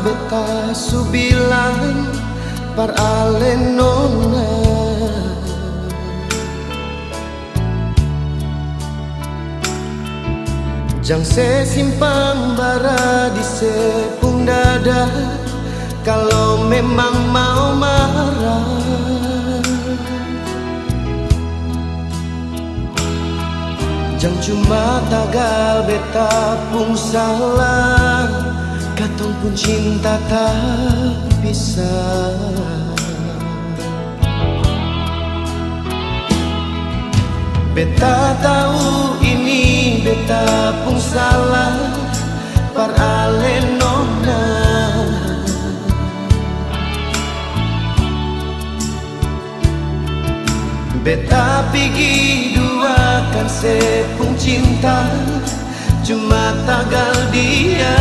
beta su bilang par ale nona, jang se simpang bara di sepung dada kalau memang mau marah. Jang cuma tagal beta pun salah, katong pun cinta tak bisa. Beta tahu ini beta pun salah, par ale nona. Beta pergi duakan sepung cinta, cuma tagal dia.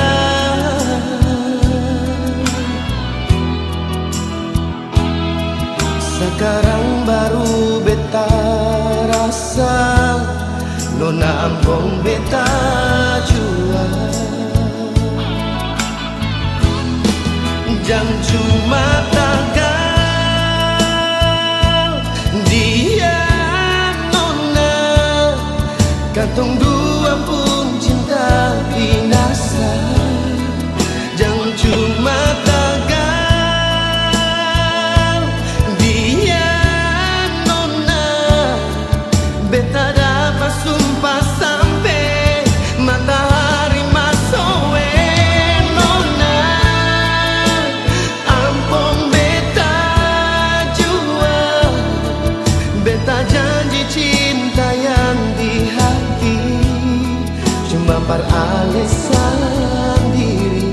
Sekarang baru beta rasa, nona ampong beta jua. Jang cuma tagal dia nona, katong dua pun cinta binasa. Jang cuma tagal dia nona, beta dapat sumpah sampai matahari masuk. Nona ampun beta jua, beta janji cinta yang di hati cuma par alasan diri.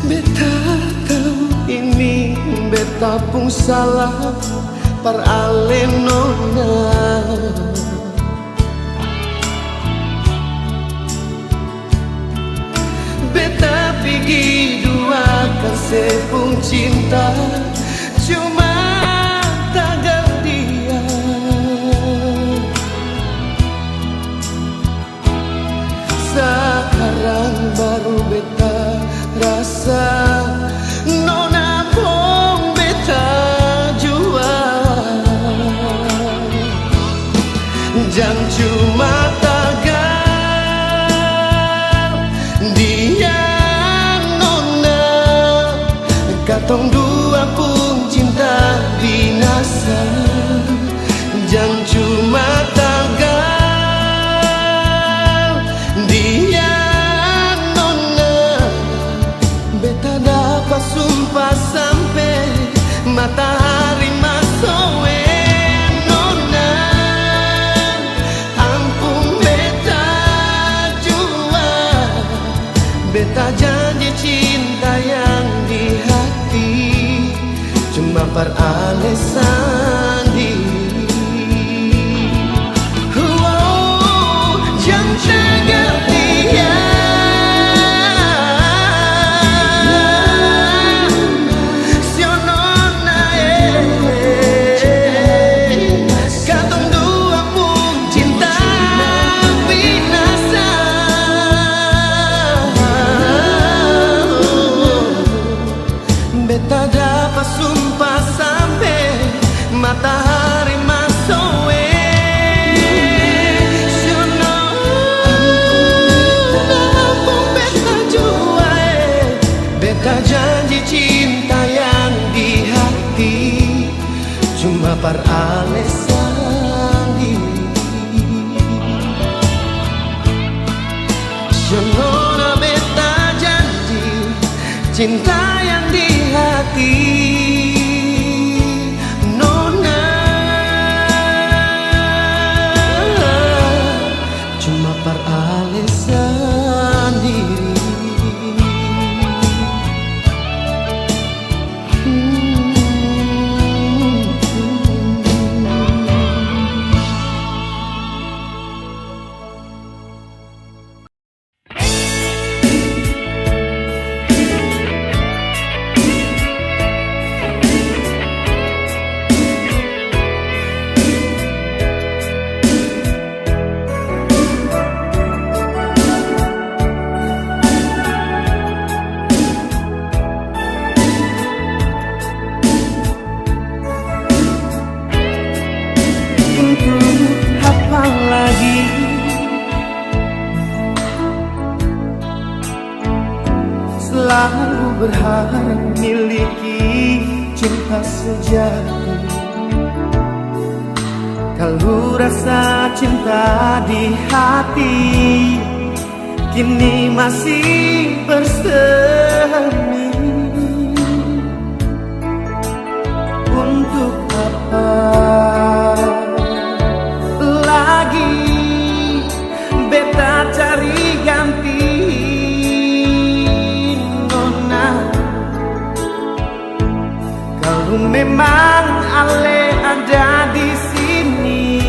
Beta tahu ini beta pun salah, par ale nona. Beta pergi duakan sepung cinta, cuma tagal dia. Sekarang baru beta rasa, nona pun beta jua. Jang cuma tagal dia nona, katong dua pun cinta binasa. Jang cuma tagal dia nona, beta dapat sumpah sampai matahari masuk. Nona ampun beta jua, beta janji cinta yang di hati cuma par alasan diri. Jang tagal dia matahari masuk. Beta jua, beta janji cinta yang di hati cuma par alasan diri. Nona beta janji cinta yang di hati cuma mapar ale sendiri. Selalu berharap miliki cinta sejati. Kalau rasa cinta di hati kini masih bersemi, untuk apa lagi beta cari ganti? Memang ale ada di sini,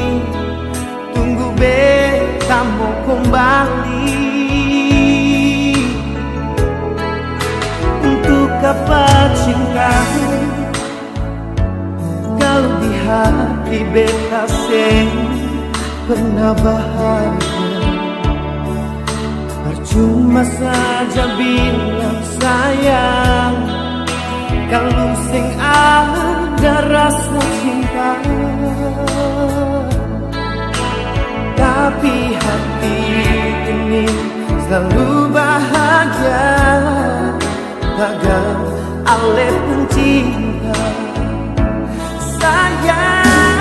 tunggu beta mau kembali. Untuk apa cinta kalau di hati beta sen pernah bahagia? Percuma saja bilang sayang kalau sing ada rasa cinta, tapi hati ini selalu bahagia tagal ale pun cinta. Sayang,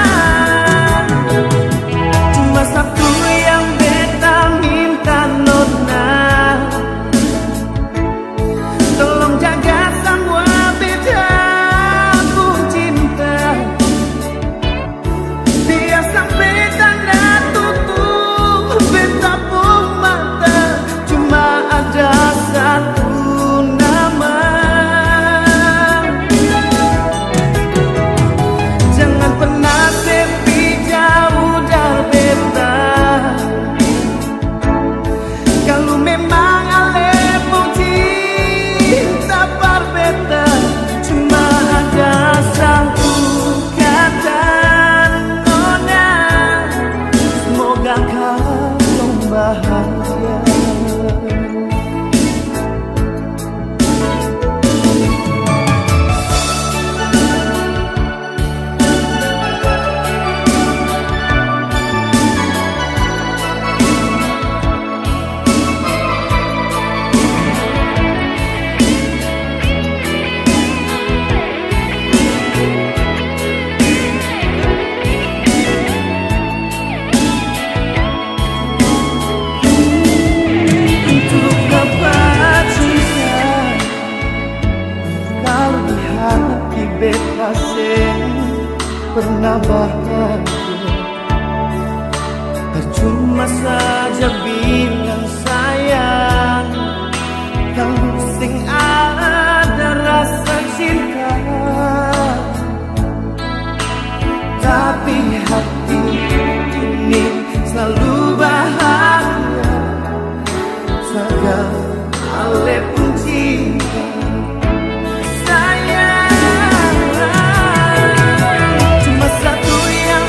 cuma satu yang beta minta nona, tolong jaga semua beta pun cinta, biar sampai tanda tutup beta pun mata, cuma ada satu nama. Jangan pernah sepi jauh dari beta, kalau memang ale pun cinta par beta, cuma ada satu kata nona, semoga kau bahagia. Untuk apa cinta kalau di hati beta sen pernah bahagia? Percuma saja bilang sayang kalau sing ada rasa cinta, tapi hati ini selalu bahagia tagal ale pun cinta. Sayang, cuma satu yang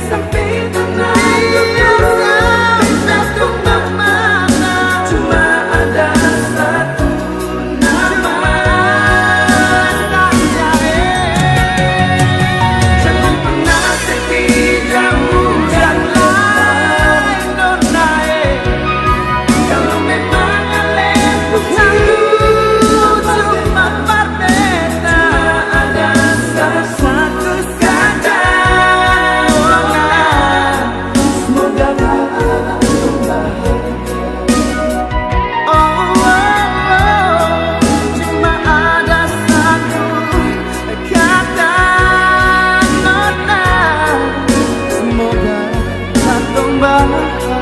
sampai tenang. Satu mana cuma ada satu nama saja. Jangan pernah sepi jauh dan lain nona. Kalau memang kalian bukan cuma berbeda, ada satu saja. Semoga cuma ada satu kata nona. Semoga katong bahagia.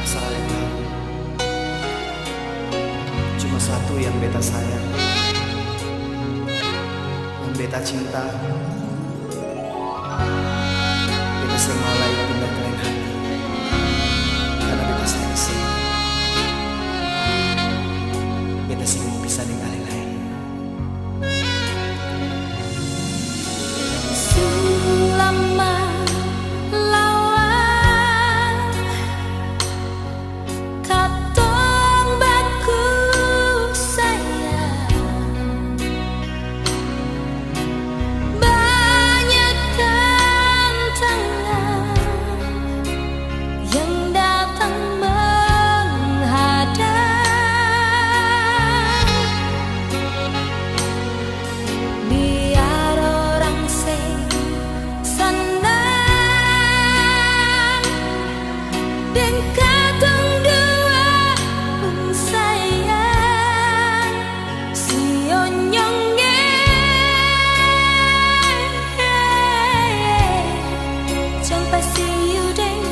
Asal kalian tahu, cuma satu yang beta sayang, yang beta cinta. Beta sering mulai pindah ke lain hati, karena beta sayang sih. Beta sering bisa dengan lain. Selama lawan katong baku sayang, banyak tantangan yang datang menghadap. Biar orang senang dan katong dua pun sayang si onyongnya. Jangan pasti yudeng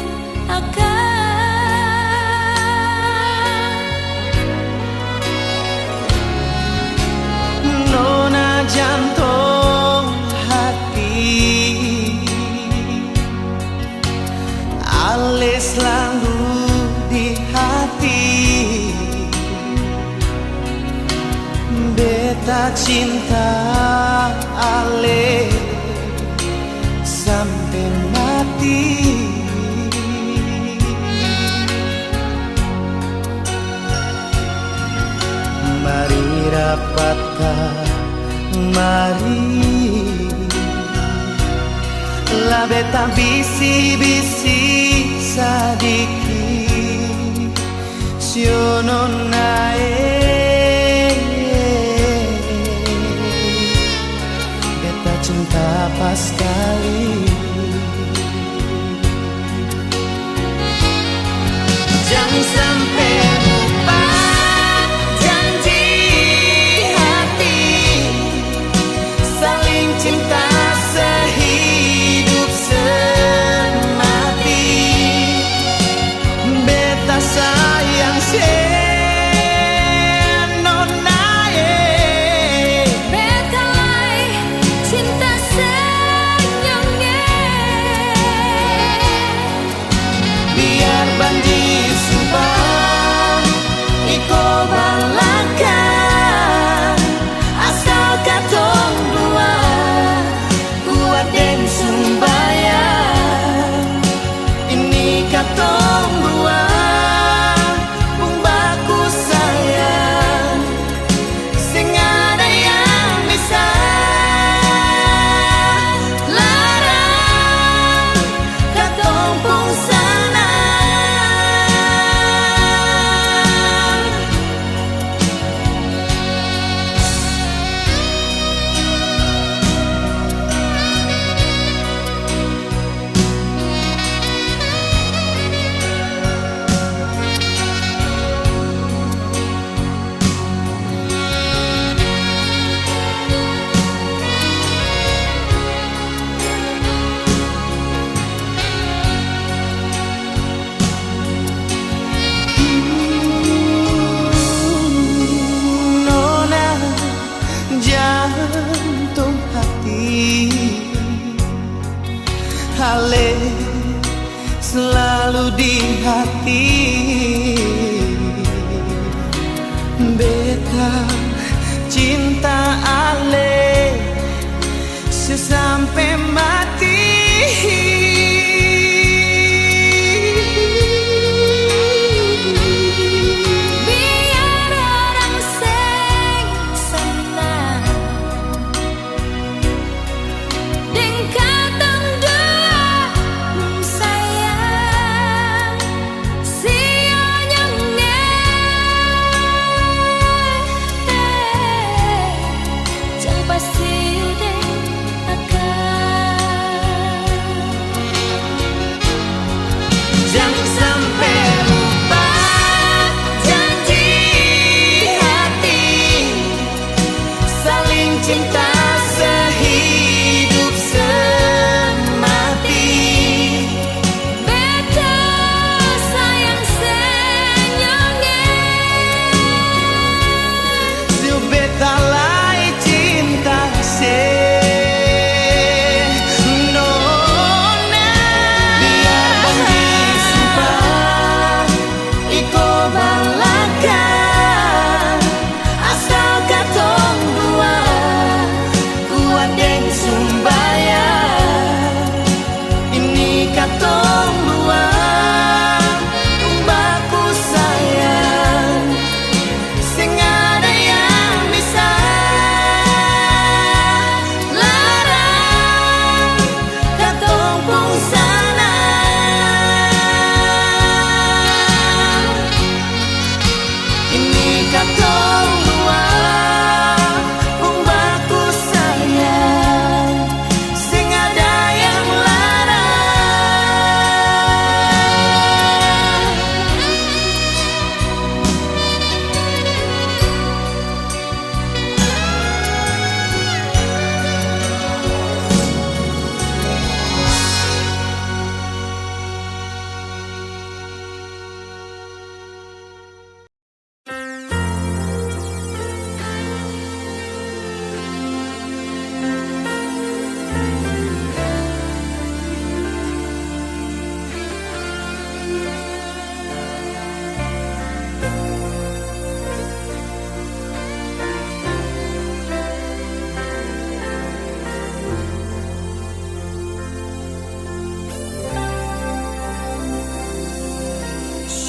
Nona jantung hati, ale selalu di hati. Beta cinta ale sampai mati. Mari dapatkan, mari la beta bisi-bisi sadiki siono nae. Beta cinta pas kali. Jangan sampai lupa janji hati, saling cinta sehidup semati. Beta sayang nona beta lai cinta senyumnya. biar banjir subang iko balakan asal katong dua Ale selalu di hati. Beta cinta Ale sesampai mati. Biar orang sing senang deng katong dua sayang sio nyenge jang pasti deng akan Jangan sampai lupa janji hati, saling cinta sehidup semati. beta sayang senyonge Si beta lai cinta se nona. Biar bagi simpan iko balakan, asal katong dua kuat deng sumbayang. Ini katong dua baku sayang, sing ada yang bisa larang katong pung sana. Ini katong dua baku sayang, sing ada yang larang.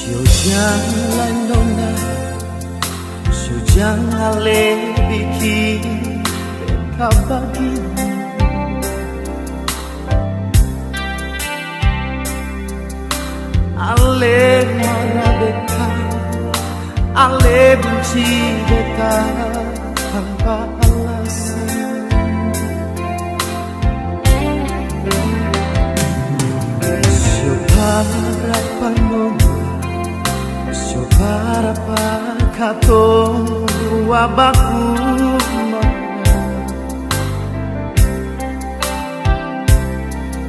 Siu jalan nona, siu jangan bikin beta begini. Ale marah beta, ale benci beta tanpa alasan. Siu harapan nona, para katong dua baku mana,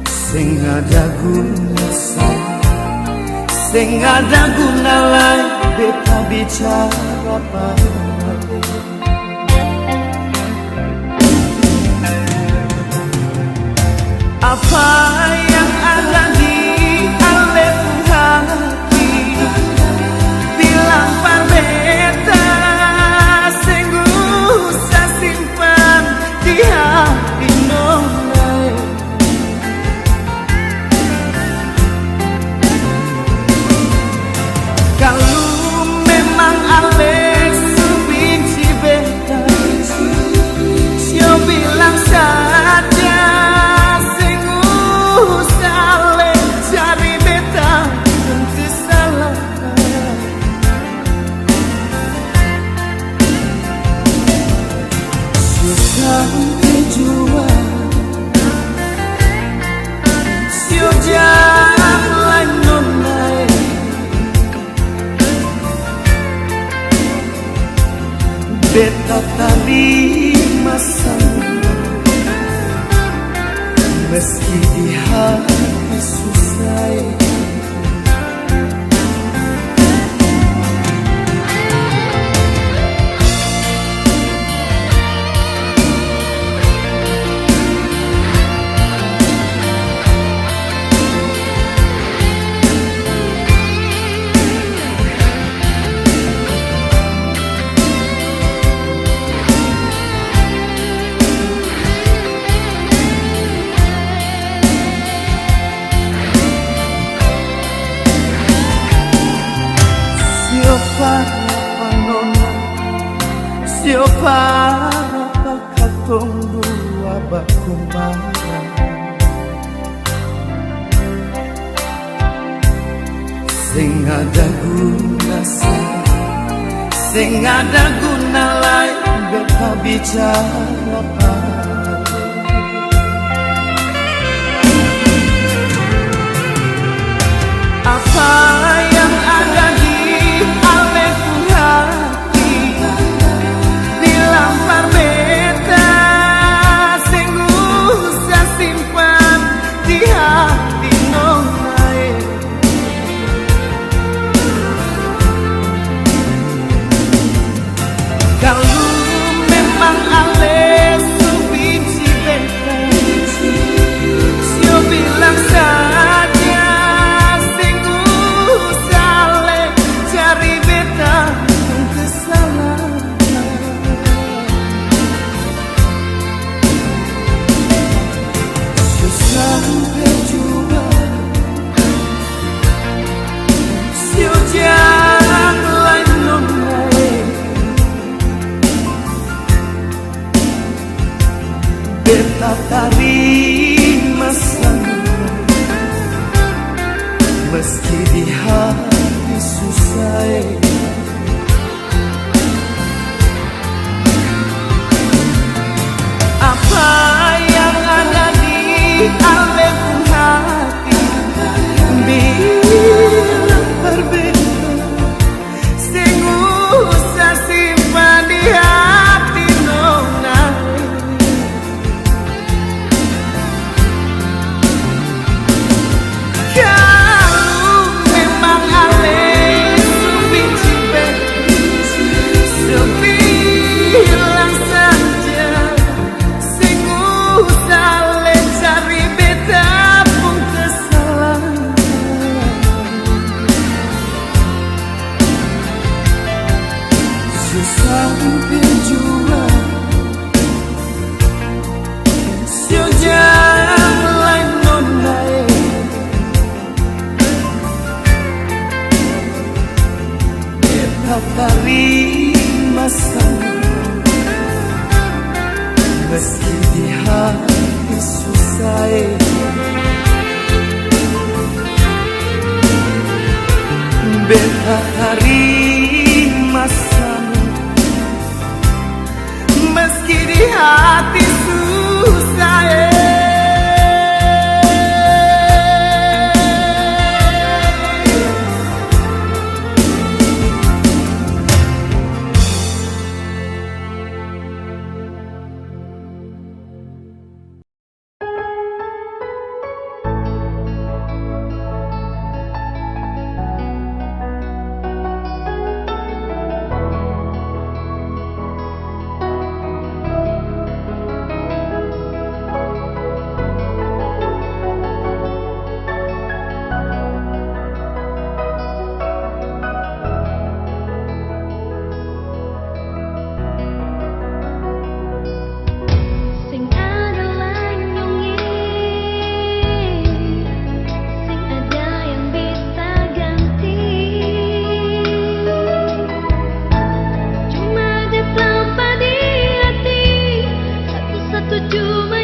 sing ada guna sing ada guna lain beta bicara pada. Apa yang ada di ale hati, bilang parbeta sing usah simpan di hati nona. Kalau memang Alex benci beta, sio bilang saja sing usah Alex cari beta tentu salah. Sampai jua sio jalan nona, beta terima meski di hati susah. tong dua bakumbang sing ada guna sing ada guna lain beta bicara apa yang ada di alekku hati dilampar beta sing usah simpan di hati nonai kalau memang ale subiji beta sio bilang saja sing usah le cari beta kesalahan sampai juga sio jangan lain nonai beta terima meski di hati susah apa yang ada di alekku hati bilang berbeda sing usah simpan di hati nona kalau memang ale subiji beta bilang saja sing usah le cari beta pun kesalahan sampai juga sio jangan lain nonai beta terima meski di hati susah beta terima meski di hati susah Cuma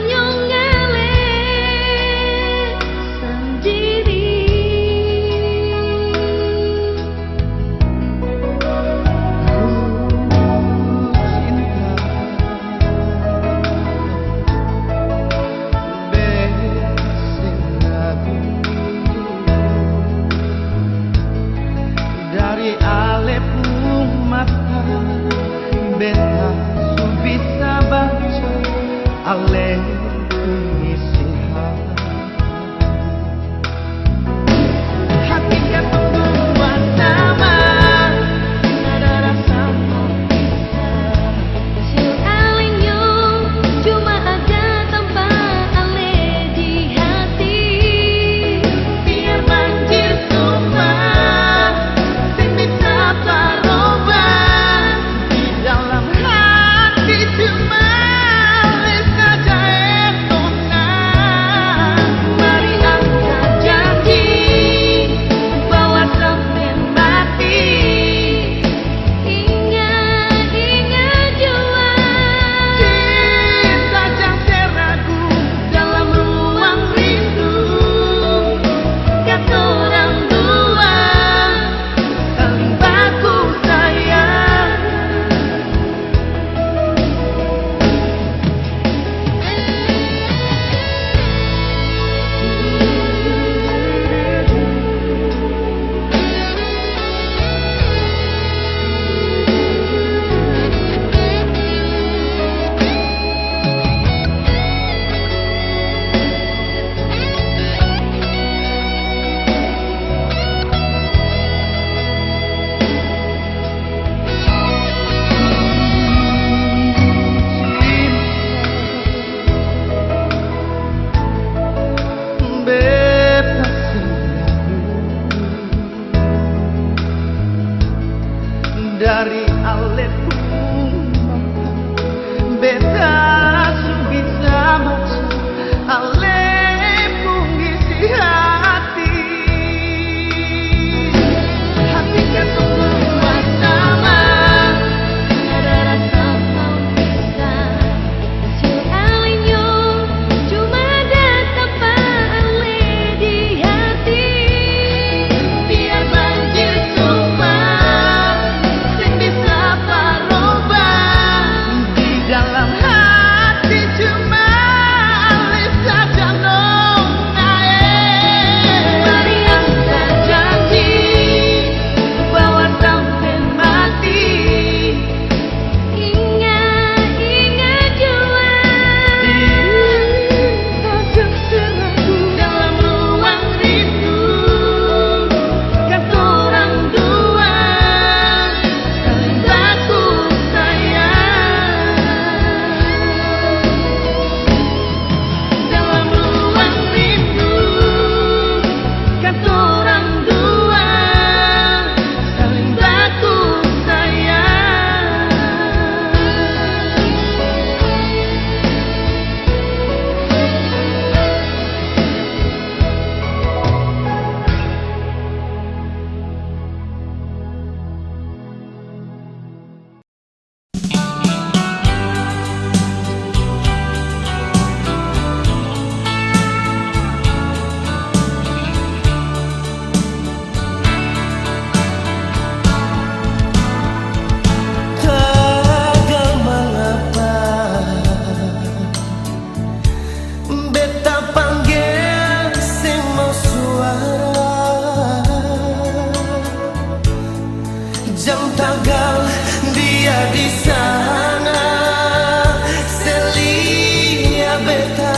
beta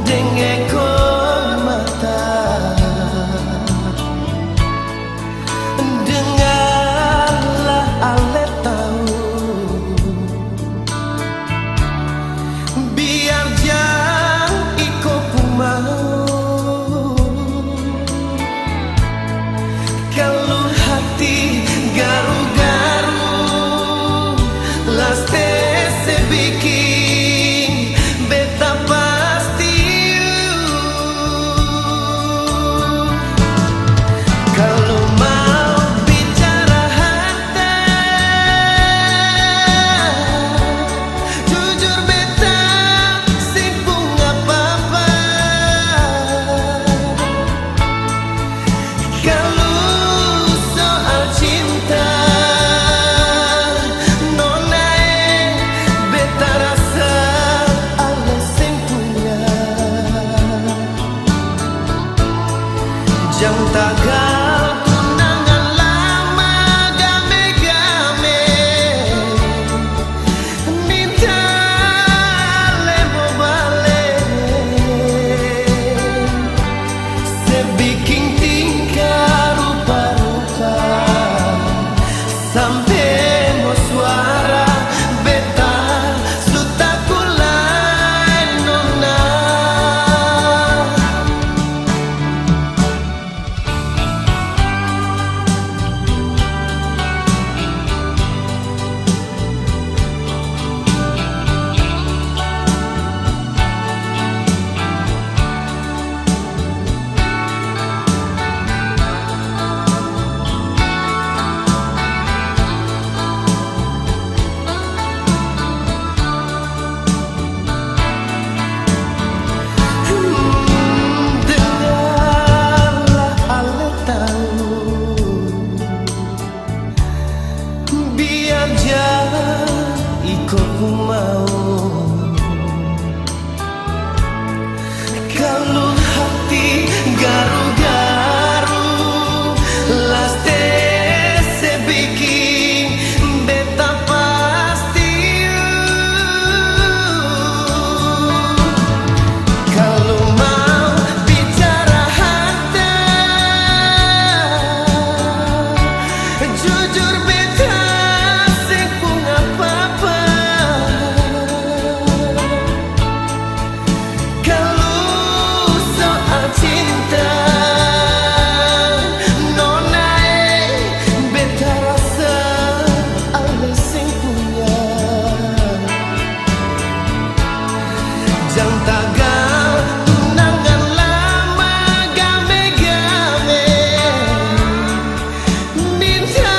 dengeko mata dengarlah ale tahu biar jang iko pumau kalau hati garu-garu laste sebikin beta pasti kalau mau bicara hati jujur beta sibuk apa-apa kalau soal cinta jang tagal tunangan lama game-game minta lebo balik sebikin tingkah rupa-rupa sampai mau suara beta sutakulai nona. Biar jangan ikut mau kalau hati garu-garu laste sebikin beta pasti kalau mau bicara hati jujur beta jang tagal tunangan lama game-game minta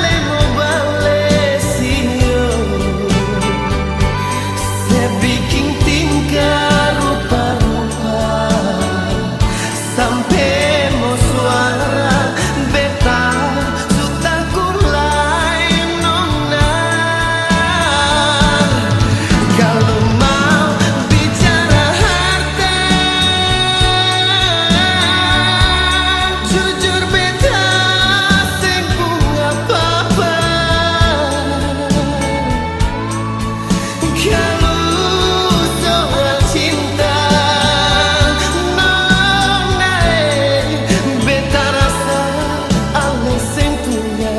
lemo balik sio sebikin tingkah rupa-rupa sampai mau suara beta sutakulai nona kalau jujur beta sibuk apa-apa kalau soal cinta nona beta rasa ale sing punya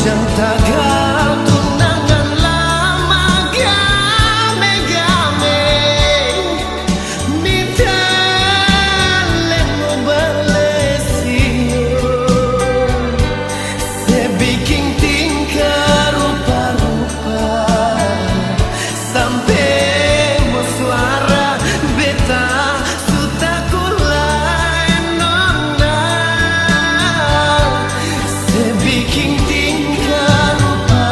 jang tagal tunangan lama game-game minta lemo balik sio sebikin tingkah rupa-rupa sampai mau suara beta sutakulai nona sebikin tingkah rupa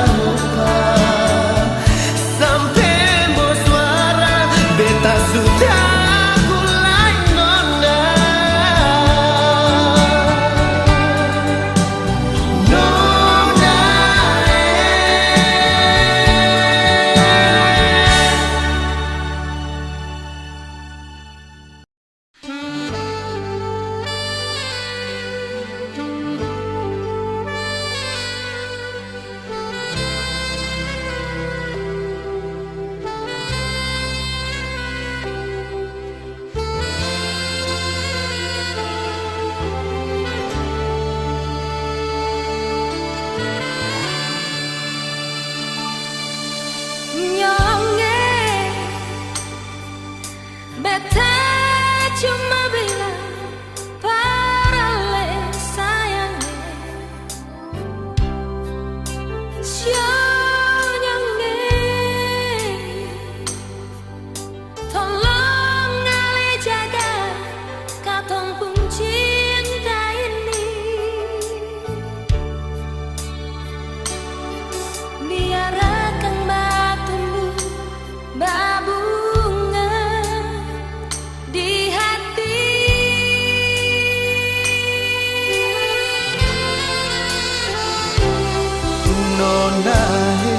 nonae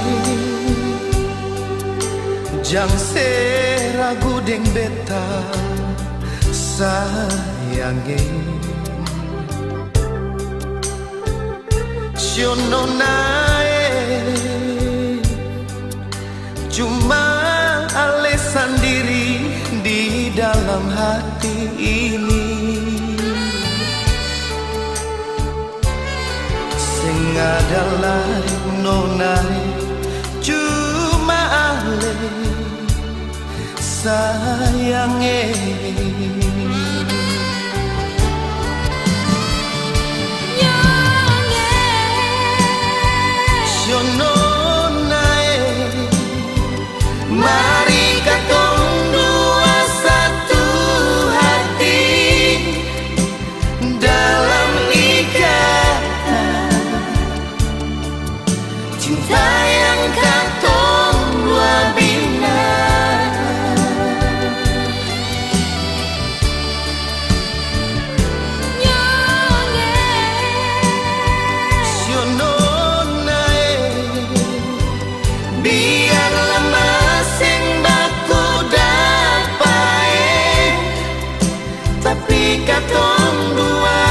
jang se ragu deng beta sayange sio nonae cuma ale sendiri di dalam hati ini sing adalah nonae cuma ale sayange sio nonae mari katong dua satu hati dalam ikatan cinta yang katong dua bina. Sio nonae biarlah masing baku dapae tapi katong dua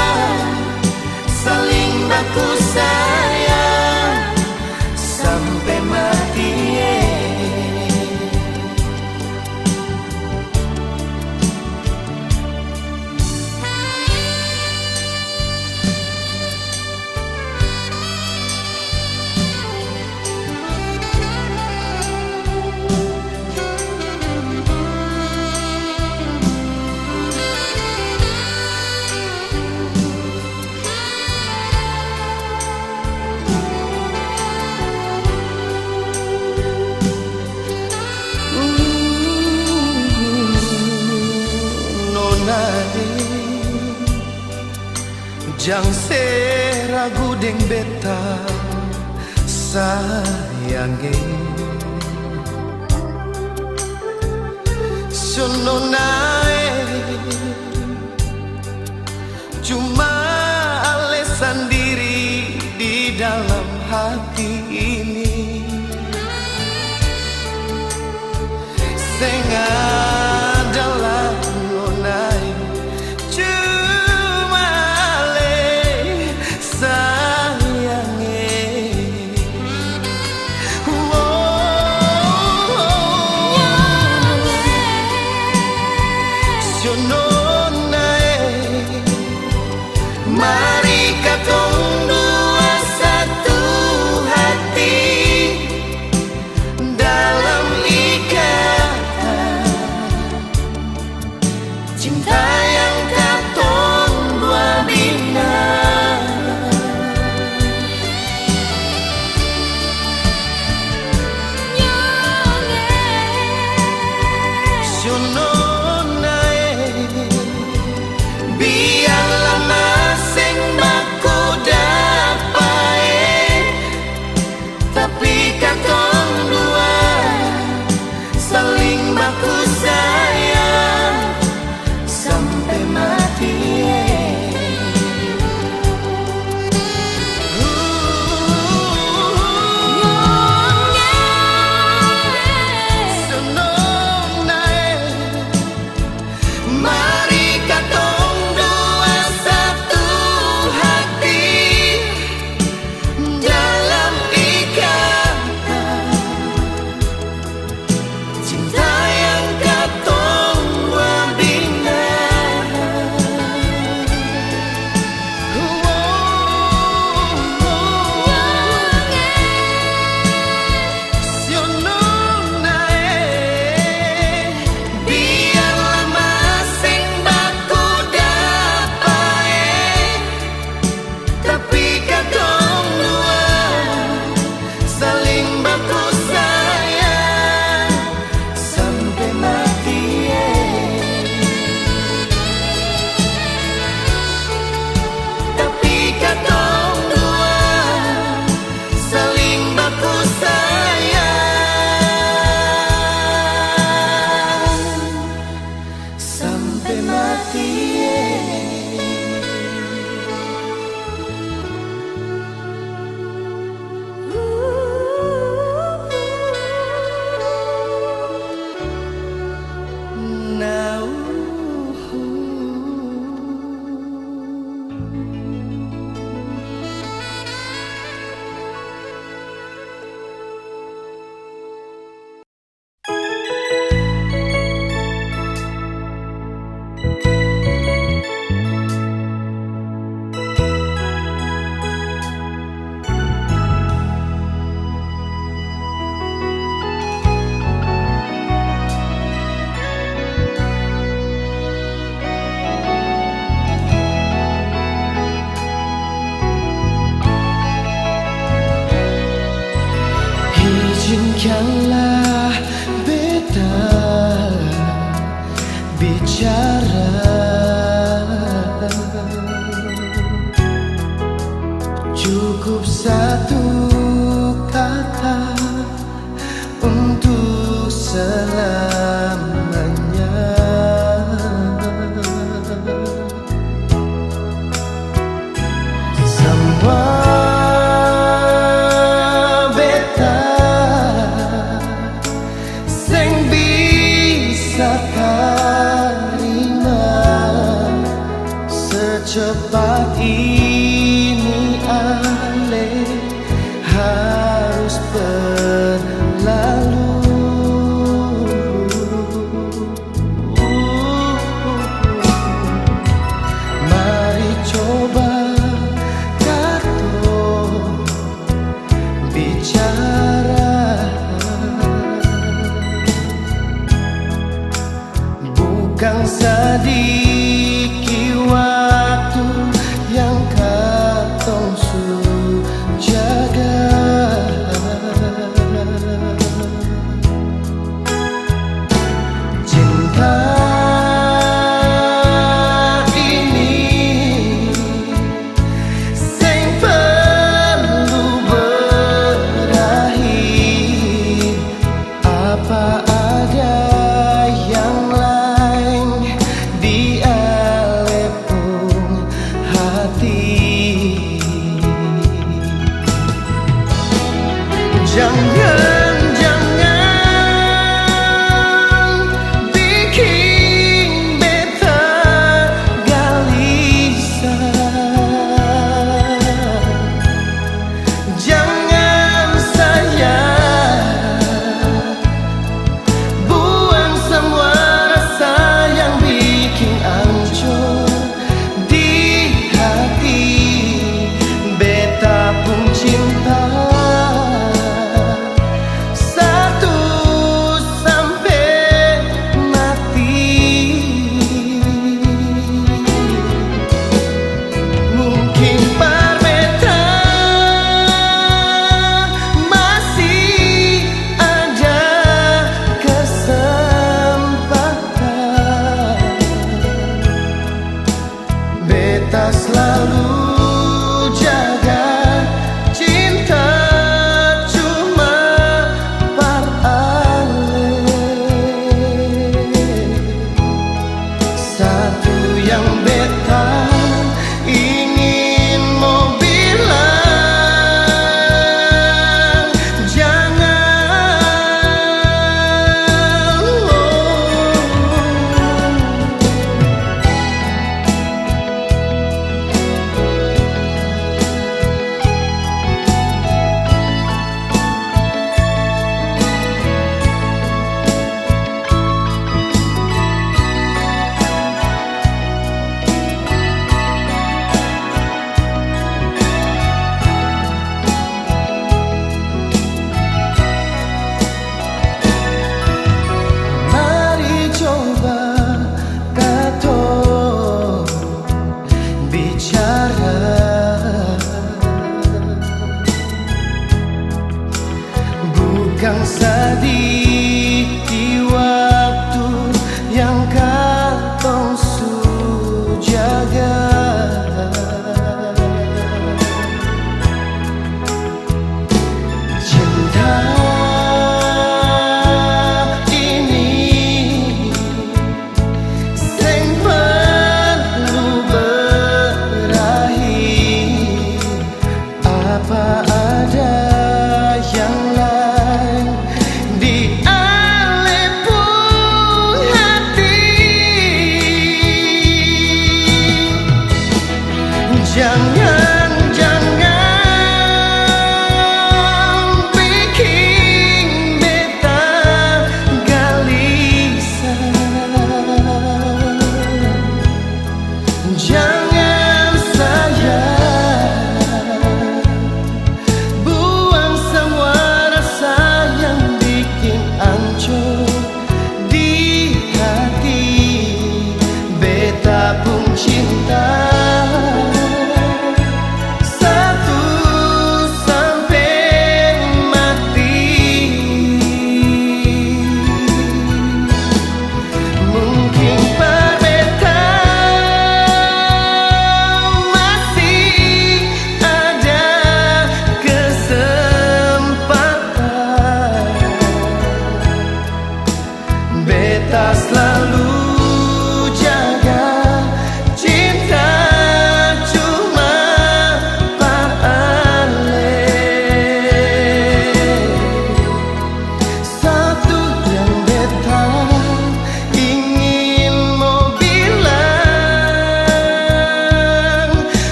saling baku sayang sampai mati. Jang se ragu deng beta sayange sio nonae cuma ale sendiri di dalam hati ini sing adalah nonae cuma ale sayange. Izinkanlah beta bicara, cukup satu kata untuk selamanya. Semua secepat ini ale harus berlalu. Mari coba kato bicara, bukan sedikit waktu yang katong su jaga. Cinta ini sing perlu berakhir, apa ada yang lain di alepung hati. Jangan bikin beta gelisah. Jangan sayang buang semua rasa yang bikin hancur di hati. Beta pun cinta selalu jaga cinta cuma par ale. Satu yang beta ingin mau bilang, jangan bukan sedikit waktu yang katong su jaga. Cinta ini sing perlu berakhir, apa ada yang lain di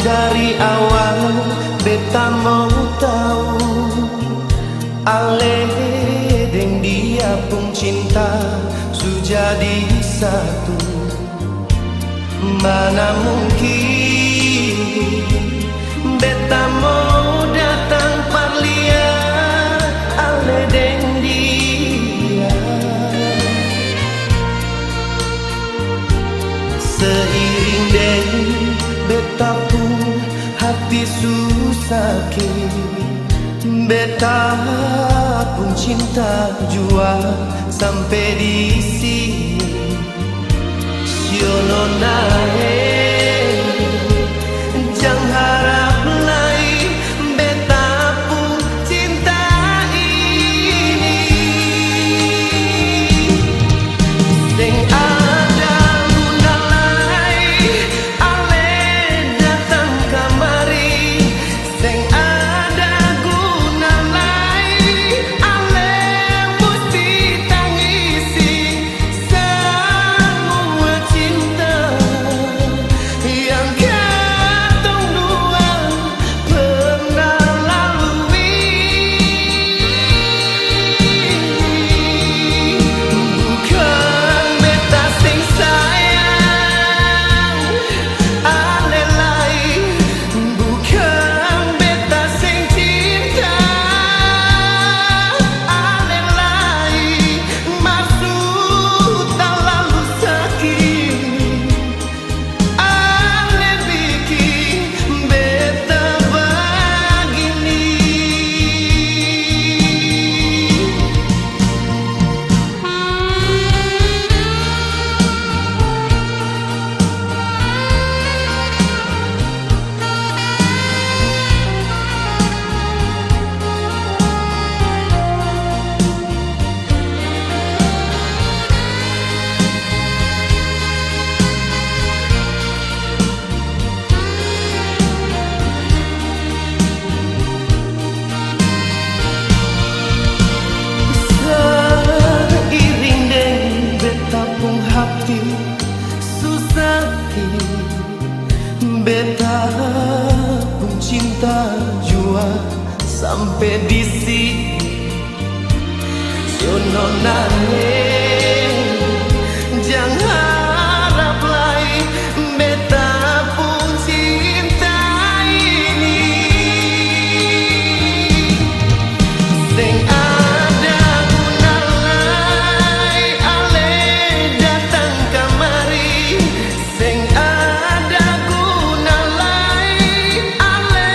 dari awal beta mau tahu ale deng dia pun cinta sudah jadi satu. Mana mungkin beta mau datang parlia ale deng dia. Seiring deng beta pun hati susah beta pun cinta jua sampai di sini. Siono nae jangan harap lain beta pun cinta ini. Sing ada guna lain ale datang kamari. Sing ada guna lain ale mesti tangisi semua cinta yang katong dua pernah lalui. Bukan beta sing sayang ale lain, bukan beta sing cinta ale lain. Maksud tak lalu sakit ale bikin beta begini. Seiring deng beta pun hati susah beta pun cinta jua sampai di sini. Siono nae jangan harap lain beta pun cinta ini. Sing ada guna lain ale datang kamari. Sing ada guna lain ale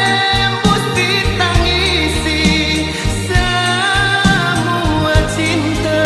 mesti tangisi semua cinta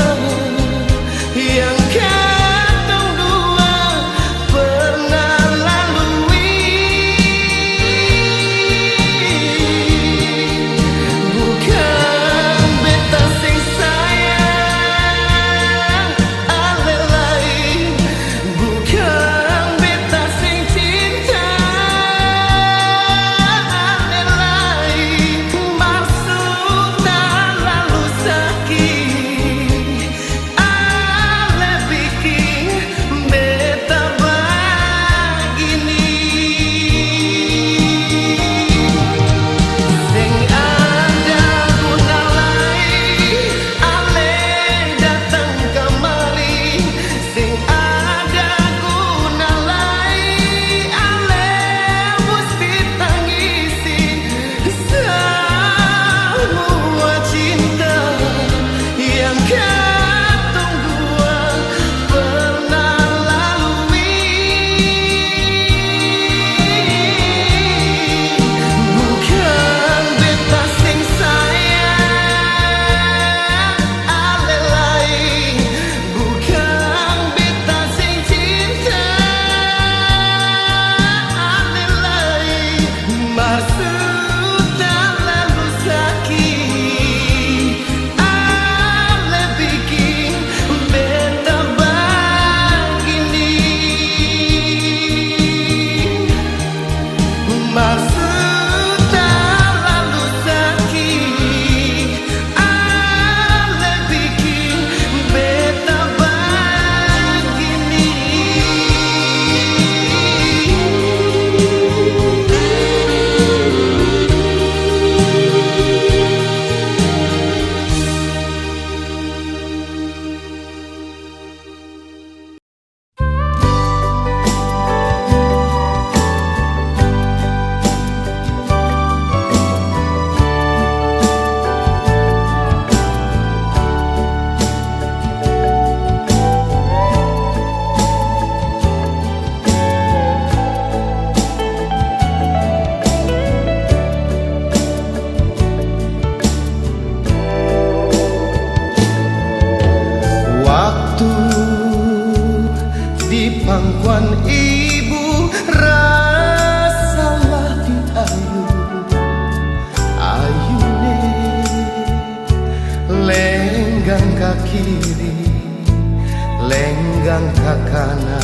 tenggang kakana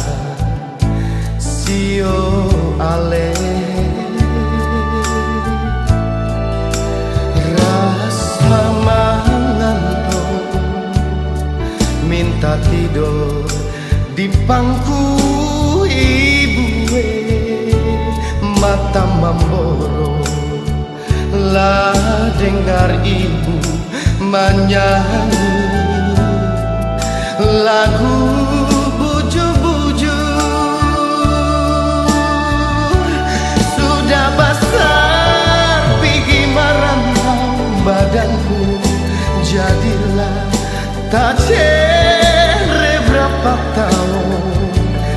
sio ale rasa mengantuk minta tidur di pangku ibu mata memboro lah dengar ibu menyanyi lagu bujur-bujur. Sudah besar pergi merantau badanku, jadilah tak cere berapa tahun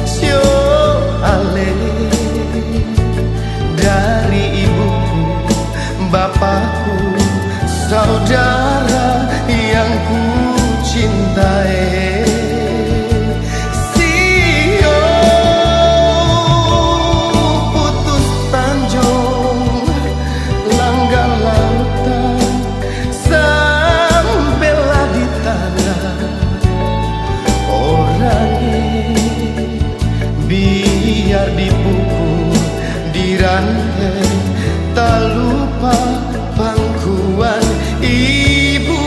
sio ale dari ibuku, bapakku, saudara yang ku cintai. Sio putus tanjung langgar lautan sampailah di tanah orangnya, biar dipukul dirantai tak lupa pangkuan ibu.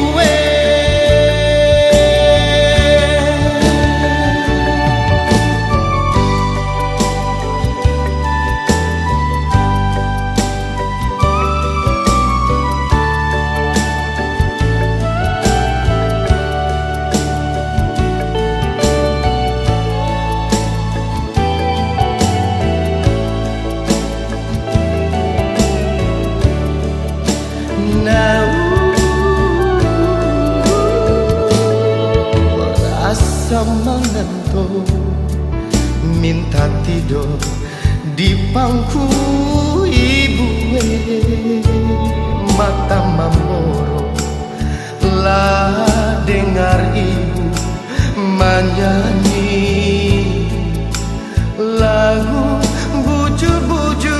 Rasa mengantuk minta tidur di pangku ibu mata memboro lah dengar ibu menyanyi lagu bujur-bujur.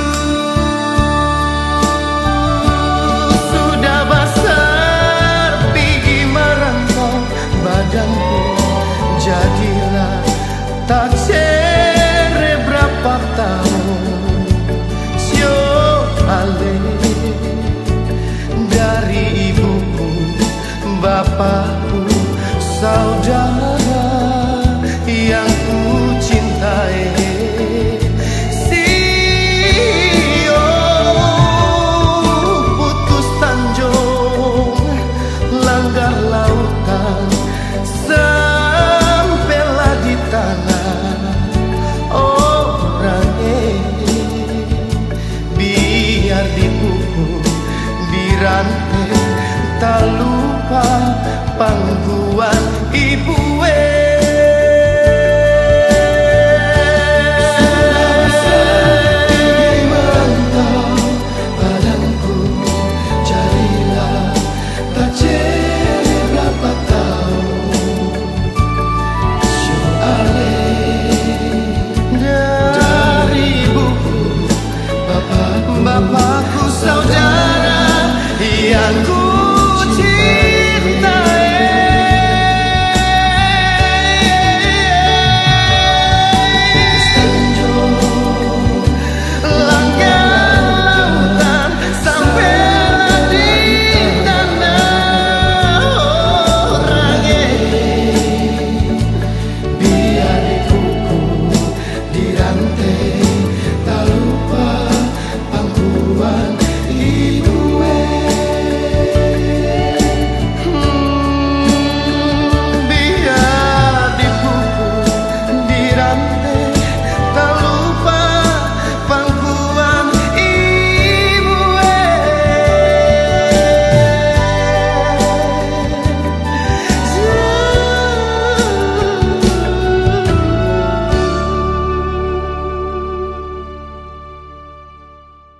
Sudah besar pergi merantau badanku, jadilah tak